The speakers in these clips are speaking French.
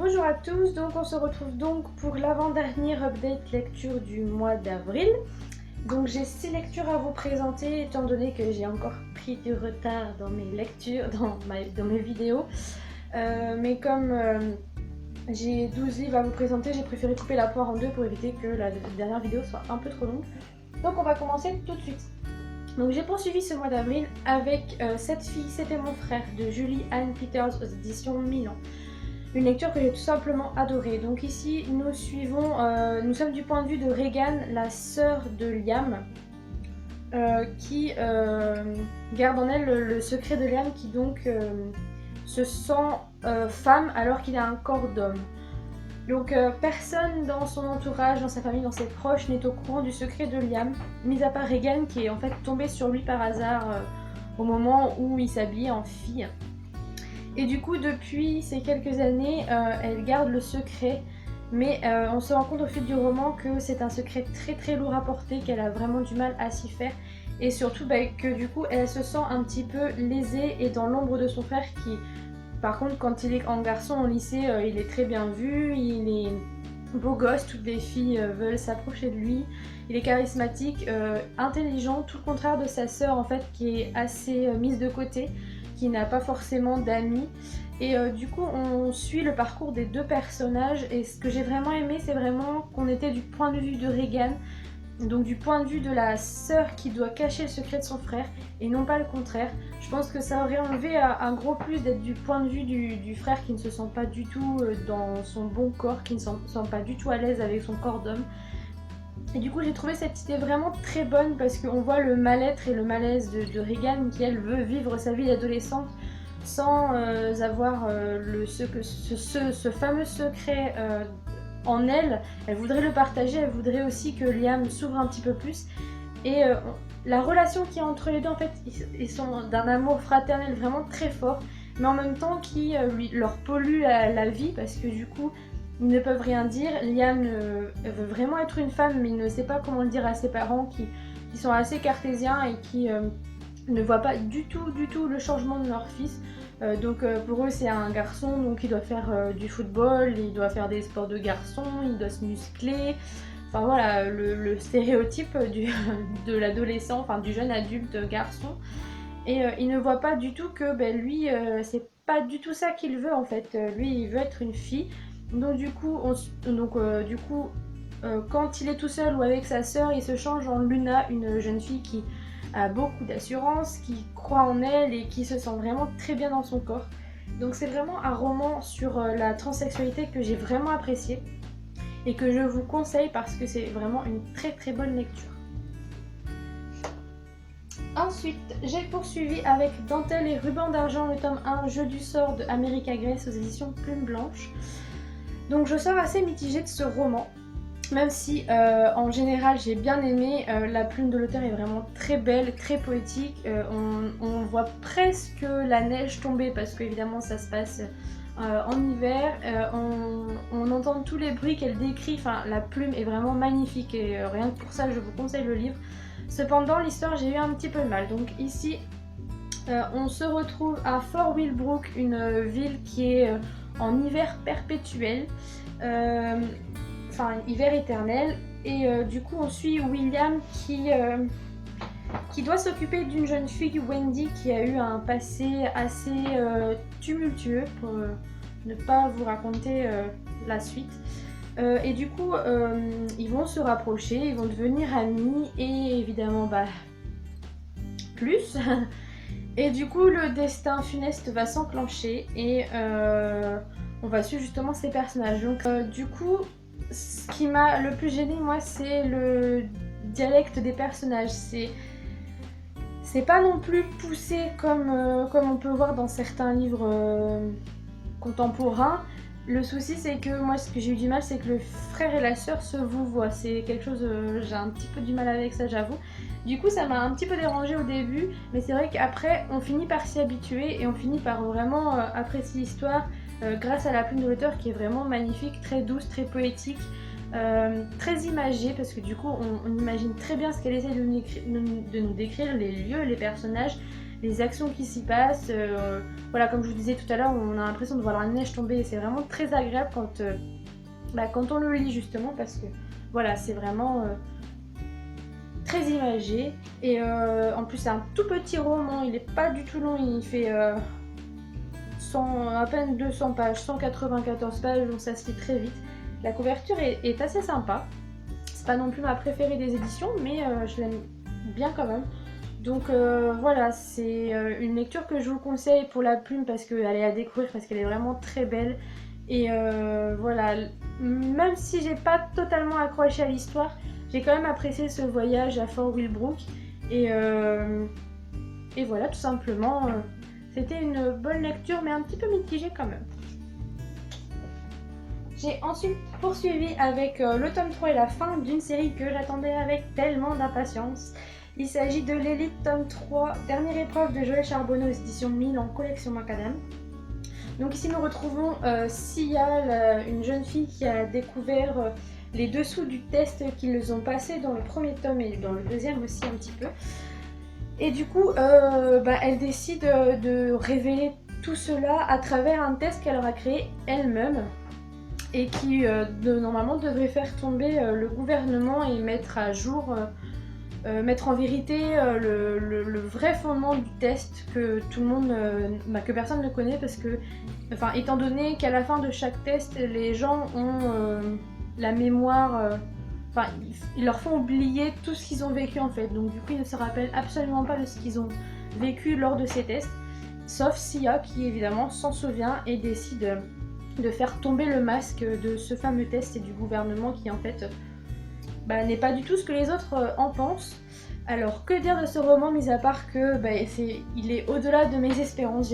Bonjour à tous, donc on se retrouve donc pour l'avant-dernière update lecture du mois d'avril. Donc j'ai 6 lectures à vous présenter étant donné que j'ai encore pris du retard dans mes lectures, dans mes vidéos. Mais comme j'ai 12 livres à vous présenter, j'ai préféré couper la poire en deux pour éviter que la dernière vidéo soit un peu trop longue. Donc on va commencer tout de suite. Donc j'ai poursuivi ce mois d'avril avec Cette fille, c'était mon frère de Julie Anne Peters aux éditions Milan. Une lecture que j'ai tout simplement adorée. Donc ici, nous sommes du point de vue de Regan, la sœur de Liam, qui garde en elle le secret de Liam, qui donc se sent femme alors qu'il a un corps d'homme. Donc personne dans son entourage, dans sa famille, dans ses proches n'est au courant du secret de Liam, mis à part Regan qui est en fait tombée sur lui par hasard au moment où il s'habillait en fille. Et du coup, depuis ces quelques années, elle garde le secret, mais on se rend compte au fil du roman que c'est un secret très très lourd à porter, qu'elle a vraiment du mal à s'y faire, et surtout que du coup, elle se sent un petit peu lésée et dans l'ombre de son frère qui, par contre, quand il est en garçon au lycée, il est très bien vu, il est beau gosse, toutes les filles veulent s'approcher de lui, il est charismatique, intelligent, tout le contraire de sa sœur en fait qui est assez mise de côté, qui n'a pas forcément d'amis. Et du coup on suit le parcours des deux personnages et ce que j'ai vraiment aimé c'est vraiment qu'on était du point de vue de Regan, donc du point de vue de la sœur qui doit cacher le secret de son frère et non pas le contraire. Je pense que ça aurait enlevé un gros plus d'être du point de vue du frère qui ne se sent pas du tout dans son bon corps, qui ne se sent pas du tout à l'aise avec son corps d'homme. Et du coup j'ai trouvé cette idée vraiment très bonne parce qu'on voit le mal-être et le malaise de Regan qui elle veut vivre sa vie d'adolescente sans avoir ce fameux secret en elle. Elle voudrait le partager, elle voudrait aussi que Liam s'ouvre un petit peu plus. Et la relation qu'il y a entre les deux en fait, ils sont d'un amour fraternel vraiment très fort, mais en même temps qui leur pollue la vie parce que du coup ils ne peuvent rien dire. Liam veut vraiment être une femme, mais il ne sait pas comment le dire à ses parents qui sont assez cartésiens et qui ne voient pas du tout le changement de leur fils. Donc pour eux c'est un garçon, donc il doit faire du football, il doit faire des sports de garçon, il doit se muscler. Enfin voilà, le stéréotype de l'adolescent, enfin du jeune adulte garçon. Et il ne voit pas du tout que lui, c'est pas du tout ça qu'il veut en fait. Lui, il veut être une fille. Donc du coup, quand il est tout seul ou avec sa sœur, il se change en Luna, une jeune fille qui a beaucoup d'assurance, qui croit en elle et qui se sent vraiment très bien dans son corps. Donc c'est vraiment un roman sur la transsexualité que j'ai vraiment apprécié et que je vous conseille parce que c'est vraiment une très très bonne lecture. Ensuite, j'ai poursuivi avec Dentelle et ruban d'argent, le tome 1, Jeu du sort de America Grace aux éditions Plume Blanche. Donc je sors assez mitigée de ce roman, même si en général j'ai bien aimé. La plume de l'auteur est vraiment très belle, très poétique. On voit presque la neige tomber parce qu'évidemment ça se passe en hiver. On entend tous les bruits qu'elle décrit. Enfin, la plume est vraiment magnifique et rien que pour ça je vous conseille le livre. Cependant, l'histoire, j'ai eu un petit peu de mal. Donc ici, on se retrouve à Fort Willbrook, une ville qui est en hiver perpétuel, enfin hiver éternel. Et du coup, on suit William qui doit s'occuper d'une jeune fille, Wendy, qui a eu un passé assez tumultueux, pour ne pas vous raconter la suite. Et du coup, ils vont se rapprocher, ils vont devenir amis et évidemment, plus. Et du coup, le destin funeste va s'enclencher et on va suivre justement ces personnages. Donc, du coup, ce qui m'a le plus gêné, moi, c'est le dialecte des personnages. C'est pas non plus poussé comme on peut voir dans certains livres contemporains. Le souci c'est que moi ce que j'ai eu du mal c'est que le frère et la sœur se vouvoient. C'est quelque chose, j'ai un petit peu du mal avec ça j'avoue. Du coup ça m'a un petit peu dérangée au début, mais c'est vrai qu'après on finit par s'y habituer et on finit par vraiment apprécier l'histoire grâce à la plume de l'auteur qui est vraiment magnifique, très douce, très poétique, très imagée parce que du coup on imagine très bien ce qu'elle essaie de nous décrire, les lieux, les personnages. les actions qui s'y passent. Voilà, comme je vous disais tout à l'heure, on a l'impression de voir la neige tomber et c'est vraiment très agréable quand on le lit justement parce que voilà, c'est vraiment très imagé. Et en plus c'est un tout petit roman, il n'est pas du tout long, il fait à peine 200 pages, 194 pages, donc ça se lit très vite. La couverture est assez sympa. C'est pas non plus ma préférée des éditions, mais je l'aime bien quand même. Donc voilà, c'est une lecture que je vous conseille pour la plume parce qu'elle est à découvrir, parce qu'elle est vraiment très belle. Et voilà, même si j'ai pas totalement accroché à l'histoire, j'ai quand même apprécié ce voyage à Fort Willbrook. Et voilà, tout simplement, c'était une bonne lecture, mais un petit peu mitigée quand même. J'ai ensuite poursuivi avec le tome 3 et la fin d'une série que j'attendais avec tellement d'impatience. Il s'agit de l'Élite tome 3, dernière épreuve de Joël Charbonneau aux éditions Milan, collection Macadam. Donc ici nous retrouvons Sia, une jeune fille qui a découvert les dessous du test qu'ils ont passé dans le premier tome et dans le deuxième aussi un petit peu. Et du coup, elle décide de révéler tout cela à travers un test qu'elle aura créé elle-même et qui normalement devrait faire tomber le gouvernement et mettre à jour, mettre en vérité le vrai fondement du test que tout le monde, que personne ne connaît parce que, enfin, étant donné qu'à la fin de chaque test, les gens ont la mémoire, enfin, ils leur font oublier tout ce qu'ils ont vécu en fait. Donc du coup, ils ne se rappellent absolument pas de ce qu'ils ont vécu lors de ces tests, sauf Sia qui évidemment s'en souvient et décide de faire tomber le masque de ce fameux test et du gouvernement qui en fait n'est pas du tout ce que les autres en pensent. Alors que dire de ce roman, mis à part que il est au-delà de mes espérances.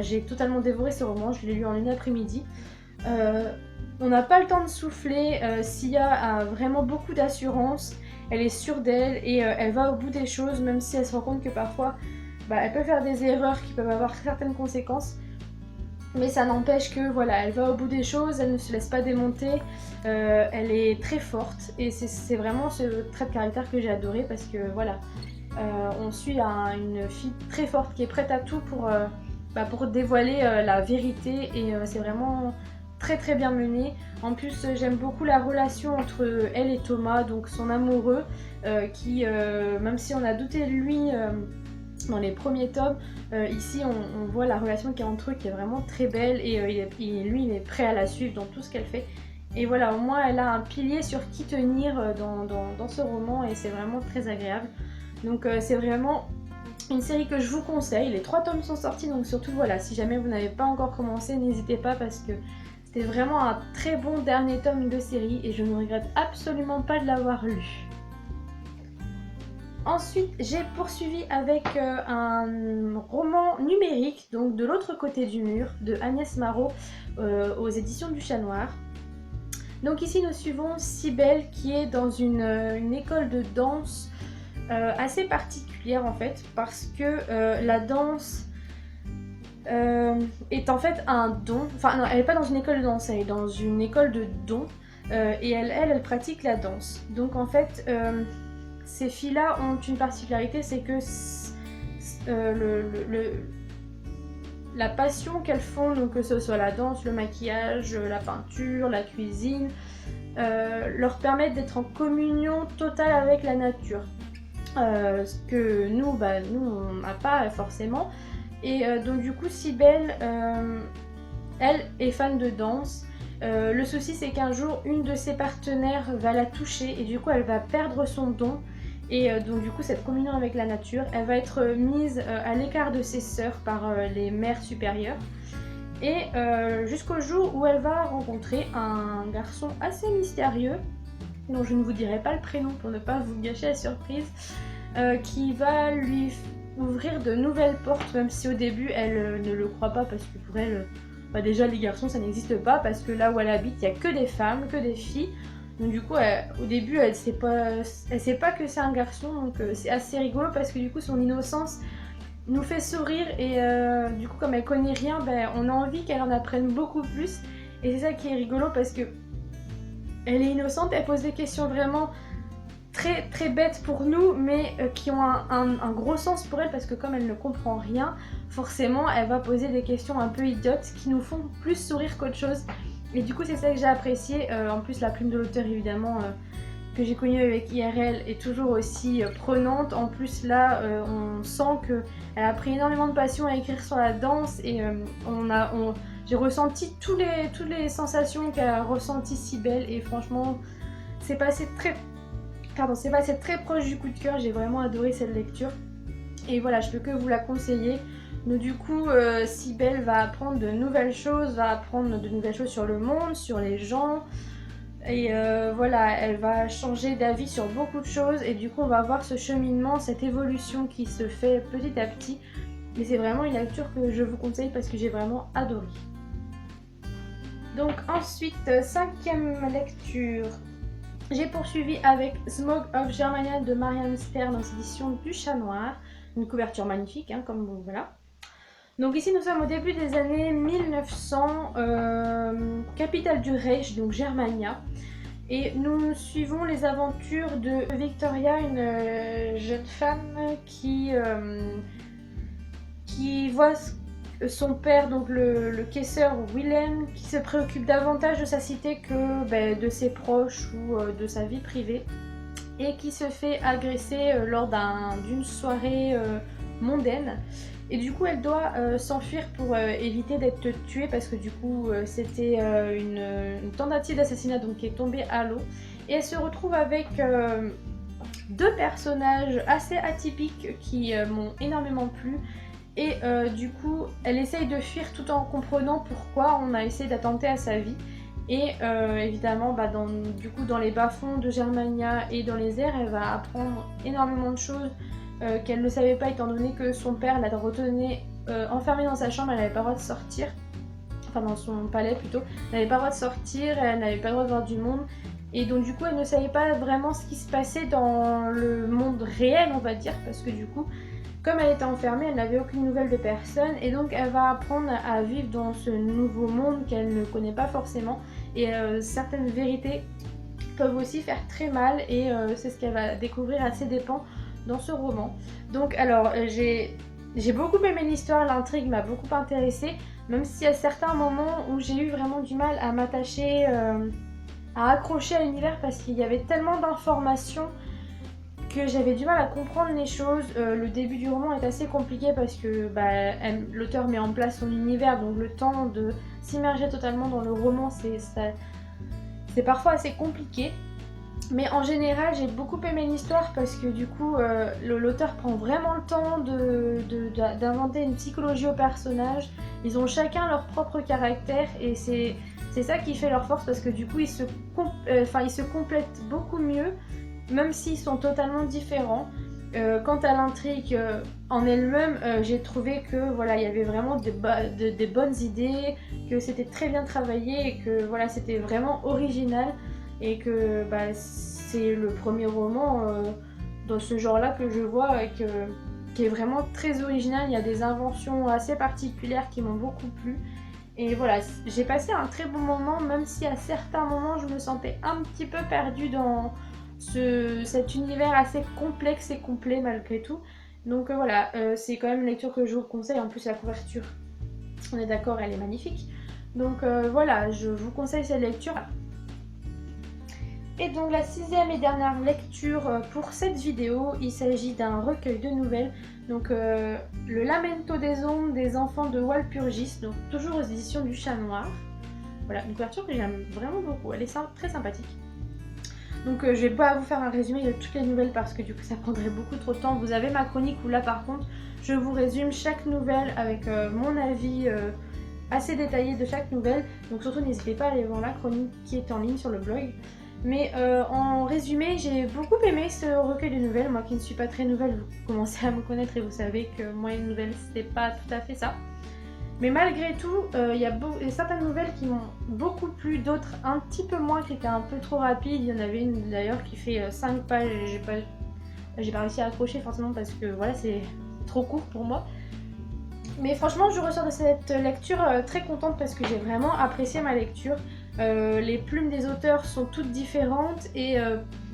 J'ai totalement dévoré ce roman, je l'ai lu en une après-midi. On n'a pas le temps de souffler, Sia a vraiment beaucoup d'assurance, elle est sûre d'elle et elle va au bout des choses même si elle se rend compte que parfois elle peut faire des erreurs qui peuvent avoir certaines conséquences. Mais ça n'empêche que voilà, elle va au bout des choses, elle ne se laisse pas démonter, elle est très forte et c'est vraiment ce trait de caractère que j'ai adoré parce que voilà, on suit une fille très forte qui est prête à tout pour dévoiler la vérité et c'est vraiment très très bien mené. En plus j'aime beaucoup la relation entre elle et Thomas, donc son amoureux qui même si on a douté de lui dans les premiers tomes, ici on voit la relation qu'il y a entre eux qui est vraiment très belle et lui il est prêt à la suivre dans tout ce qu'elle fait. Et voilà, au moins elle a un pilier sur qui tenir dans ce roman et c'est vraiment très agréable. Donc c'est vraiment une série que je vous conseille. Les 3 tomes sont sortis, donc surtout voilà, si jamais vous n'avez pas encore commencé, n'hésitez pas parce que c'était vraiment un très bon dernier tome de série et je ne regrette absolument pas de l'avoir lu. Ensuite, j'ai poursuivi avec un roman numérique, donc de l'autre côté du mur, de Agnès Marot aux éditions du Chat Noir. Donc ici, nous suivons Cybèle qui est dans une école de danse assez particulière en fait, parce que la danse est en fait un don. Enfin non, elle n'est pas dans une école de danse, elle est dans une école de don et elle pratique la danse. Donc en fait... ces filles-là ont une particularité, c'est que la passion qu'elles font, donc que ce soit la danse, le maquillage, la peinture, la cuisine, leur permettent d'être en communion totale avec la nature. Ce que nous on n'a pas forcément. Et donc du coup, Cybèle, elle est fan de danse. Le souci c'est qu'un jour une de ses partenaires va la toucher et du coup elle va perdre son don et donc du coup cette communion avec la nature, elle va être mise à l'écart de ses sœurs par les mères supérieures et jusqu'au jour où elle va rencontrer un garçon assez mystérieux dont je ne vous dirai pas le prénom pour ne pas vous gâcher la surprise, qui va lui ouvrir de nouvelles portes, même si au début elle ne le croit pas parce que pour elle déjà les garçons ça n'existe pas parce que là où elle habite il n'y a que des femmes, que des filles. Donc du coup au début elle sait pas que c'est un garçon, donc c'est assez rigolo parce que du coup son innocence nous fait sourire et du coup comme elle connaît rien, on a envie qu'elle en apprenne beaucoup plus et c'est ça qui est rigolo parce que elle est innocente, elle pose des questions vraiment très très bêtes pour nous, mais qui ont un gros sens pour elle, parce que comme elle ne comprend rien, forcément elle va poser des questions un peu idiotes qui nous font plus sourire qu'autre chose. Et du coup c'est ça que j'ai apprécié. En plus la plume de l'auteur évidemment que j'ai connue avec IRL est toujours aussi prenante. En plus là on sent qu'elle a pris énormément de passion à écrire sur la danse, et j'ai ressenti toutes les sensations qu'a ressenties Cybèle, et franchement c'est passé très proche du coup de cœur. J'ai vraiment adoré cette lecture et voilà, je peux que vous la conseiller. Donc du coup Cybèle va apprendre de nouvelles choses, sur le monde, sur les gens, et voilà, elle va changer d'avis sur beaucoup de choses, et du coup on va voir ce cheminement, cette évolution qui se fait petit à petit. Et c'est vraiment une lecture que je vous conseille parce que j'ai vraiment adoré. Donc ensuite, 5e lecture, j'ai poursuivi avec Smoke of Germania de Marianne Stern dans l'édition du Chat Noir. Une couverture magnifique, hein, comme voilà. Donc ici nous sommes au début des années 1900, capitale du Reich, donc Germania. Et nous suivons les aventures de Victoria, une jeune femme qui voit son père, donc le caisseur Willem, qui se préoccupe davantage de sa cité que de ses proches ou de sa vie privée, et qui se fait agresser lors d'une soirée mondaine. Et du coup elle doit s'enfuir pour éviter d'être tuée, parce que du coup c'était une tentative d'assassinat donc qui est tombée à l'eau. Et elle se retrouve avec deux personnages assez atypiques qui m'ont énormément plu. Et du coup elle essaye de fuir tout en comprenant pourquoi on a essayé d'attenter à sa vie. Et évidemment dans les bas-fonds de Germania et dans les airs, elle va apprendre énormément de choses qu'elle ne savait pas, étant donné que son père la retenait enfermée dans sa chambre. Elle n'avait pas le droit de sortir, enfin dans son palais plutôt, elle n'avait pas le droit de sortir, elle n'avait pas le droit de voir du monde. Et donc du coup elle ne savait pas vraiment ce qui se passait dans le monde réel, on va dire, parce que du coup comme elle était enfermée, elle n'avait aucune nouvelle de personne, et donc elle va apprendre à vivre dans ce nouveau monde qu'elle ne connaît pas forcément. Et certaines vérités peuvent aussi faire très mal, et c'est ce qu'elle va découvrir à ses dépens dans ce roman. Donc alors j'ai beaucoup aimé l'histoire, l'intrigue m'a beaucoup intéressée, même s'il y a certains moments où j'ai eu vraiment du mal à m'attacher, à accrocher à l'univers, parce qu'il y avait tellement d'informations que j'avais du mal à comprendre les choses. Le début du roman est assez compliqué parce que l'auteur met en place son univers, donc le temps de s'immerger totalement dans le roman, c'est parfois assez compliqué. Mais en général j'ai beaucoup aimé l'histoire, parce que du coup l'auteur prend vraiment le temps d'inventer une psychologie aux personnages. Ils ont chacun leur propre caractère, et c'est ça qui fait leur force, parce que du coup ils se complètent beaucoup mieux, même s'ils sont totalement différents. Quant à l'intrigue en elle-même, j'ai trouvé que voilà, il y avait vraiment des bonnes idées, que c'était très bien travaillé, et que voilà, c'était vraiment original, et que c'est le premier roman dans ce genre-là que je vois, qui est vraiment très original. Il y a des inventions assez particulières qui m'ont beaucoup plu. Et voilà, j'ai passé un très bon moment, même si à certains moments je me sentais un petit peu perdue dans cet univers assez complexe et complet malgré tout. Donc voilà, c'est quand même une lecture que je vous conseille. En plus la couverture, on est d'accord, elle est magnifique. Donc voilà, je vous conseille cette lecture. Et donc la 6e et dernière lecture pour cette vidéo, il s'agit d'un recueil de nouvelles. Donc le Lamento des ombres des enfants de Walpurgis, donc toujours aux éditions du Chat Noir. Voilà, une couverture que j'aime vraiment beaucoup, elle est très sympathique. Donc je vais pas vous faire un résumé de toutes les nouvelles, parce que du coup ça prendrait beaucoup trop de temps. Vous avez ma chronique où là par contre je vous résume chaque nouvelle avec mon avis assez détaillé de chaque nouvelle. Donc surtout n'hésitez pas à aller voir la chronique qui est en ligne sur le blog. Mais en résumé, j'ai beaucoup aimé ce recueil de nouvelles. Moi qui ne suis pas très nouvelle, vous commencez à me connaître et vous savez que moi une nouvelle c'était pas tout à fait ça. Mais malgré tout, il y a certaines nouvelles qui m'ont beaucoup plu, d'autres un petit peu moins, qui étaient un peu trop rapides. Il y en avait une d'ailleurs qui fait 5 pages et j'ai pas réussi à accrocher forcément, parce que voilà, c'est trop court pour moi. Mais franchement, je ressors de cette lecture très contente, parce que j'ai vraiment apprécié ma lecture. Les plumes des auteurs sont toutes différentes,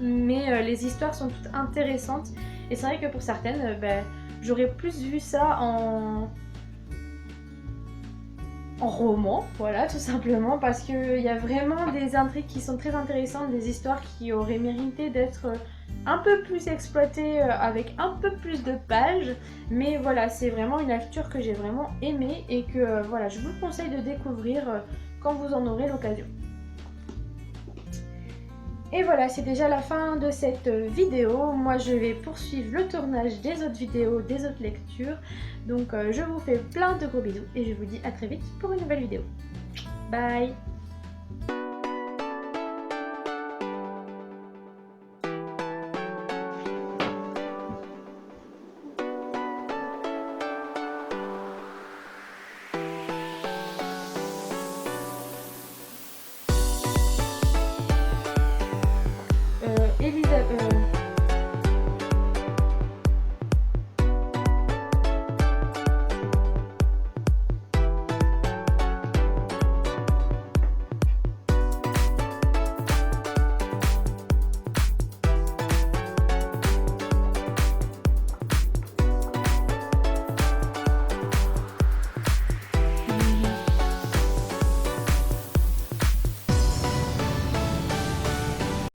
mais les histoires sont toutes intéressantes. Et c'est vrai que pour certaines, j'aurais plus vu ça en roman, voilà, tout simplement, parce qu'il y a vraiment des intrigues qui sont très intéressantes, des histoires qui auraient mérité d'être un peu plus exploitées avec un peu plus de pages. Mais voilà, c'est vraiment une lecture que j'ai vraiment aimée et que voilà, je vous conseille de découvrir quand vous en aurez l'occasion. Et voilà, c'est déjà la fin de cette vidéo. Moi, je vais poursuivre le tournage des autres vidéos, des autres lectures. Donc, je vous fais plein de gros bisous et je vous dis à très vite pour une nouvelle vidéo. Bye!